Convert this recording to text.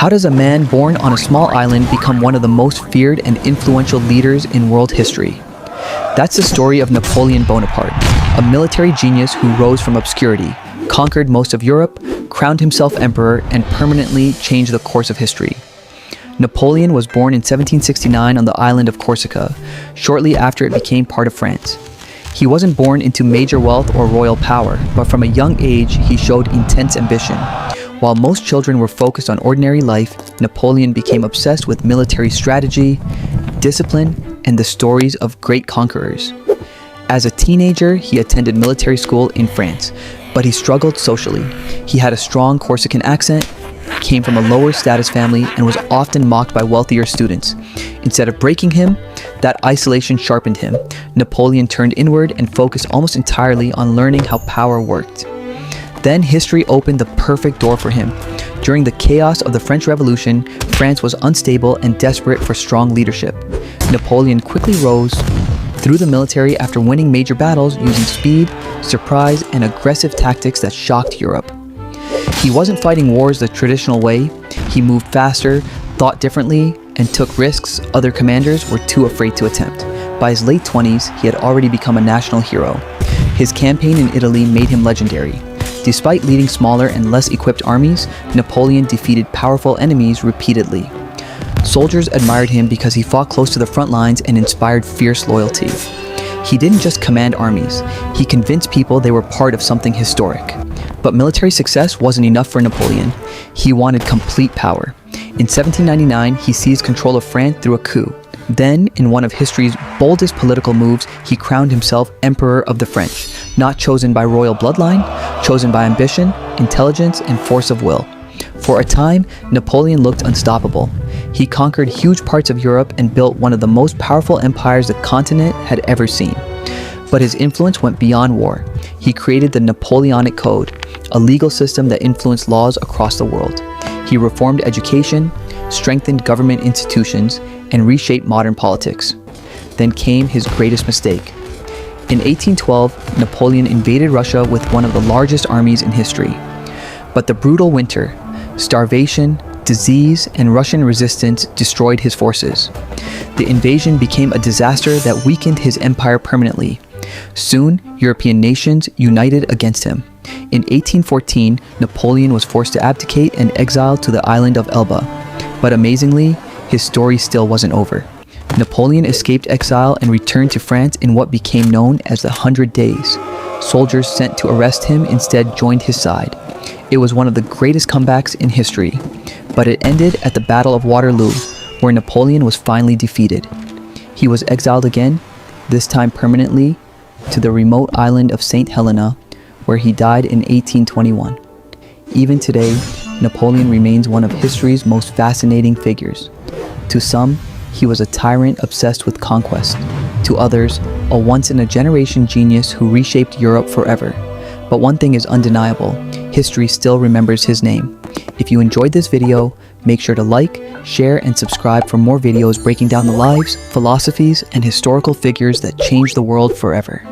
How does a man born on a small island become one of the most feared and influential leaders in world history? That's the story of Napoleon Bonaparte, a military genius who rose from obscurity, conquered most of Europe, crowned himself emperor, and permanently changed the course of history. Napoleon was born in 1769 on the island of Corsica, shortly after it became part of France. He wasn't born into major wealth or royal power, but from a young age he showed intense ambition. While most children were focused on ordinary life, Napoleon became obsessed with military strategy, discipline, and the stories of great conquerors. As a teenager, he attended military school in France, but he struggled socially. He had a strong Corsican accent, came from a lower status family, and was often mocked by wealthier students. Instead of breaking him, that isolation sharpened him. Napoleon turned inward and focused almost entirely on learning how power worked. Then history opened the perfect door for him. During the chaos of the French Revolution, France was unstable and desperate for strong leadership. Napoleon quickly rose through the military after winning major battles using speed, surprise, and aggressive tactics that shocked Europe. He wasn't fighting wars the traditional way. He moved faster, thought differently, and took risks other commanders were too afraid to attempt. By his late 20s, he had already become a national hero. His campaign in Italy made him legendary. Despite leading smaller and less equipped armies, Napoleon defeated powerful enemies repeatedly. Soldiers admired him because he fought close to the front lines and inspired fierce loyalty. He didn't just command armies, he convinced people they were part of something historic. But military success wasn't enough for Napoleon. He wanted complete power. In 1799, he seized control of France through a coup. Then, in one of history's boldest political moves, he crowned himself Emperor of the French, not chosen by royal bloodline, chosen by ambition, intelligence, and force of will. For a time, Napoleon looked unstoppable. He conquered huge parts of Europe and built one of the most powerful empires the continent had ever seen. But his influence went beyond war. He created the Napoleonic Code, a legal system that influenced laws across the world. He reformed education, strengthened government institutions, and reshaped modern politics. Then came his greatest mistake. In 1812, Napoleon invaded Russia with one of the largest armies in history. But the brutal winter, starvation, disease, and Russian resistance destroyed his forces. The invasion became a disaster that weakened his empire permanently. Soon, European nations united against him. In 1814, Napoleon was forced to abdicate and exiled to the island of Elba. But amazingly, his story still wasn't over. Napoleon escaped exile and returned to France in what became known as the 100 Days. Soldiers sent to arrest him instead joined his side. It was one of the greatest comebacks in history, but it ended at the Battle of Waterloo, where Napoleon was finally defeated. He was exiled again, this time permanently, to the remote island of St. Helena, where he died in 1821. Even today, Napoleon remains one of history's most fascinating figures. To some, he was a tyrant obsessed with conquest. To others, a once-in-a-generation genius who reshaped Europe forever. But one thing is undeniable, history still remembers his name. If you enjoyed this video, make sure to like, share, and subscribe for more videos breaking down the lives, philosophies, and historical figures that changed the world forever.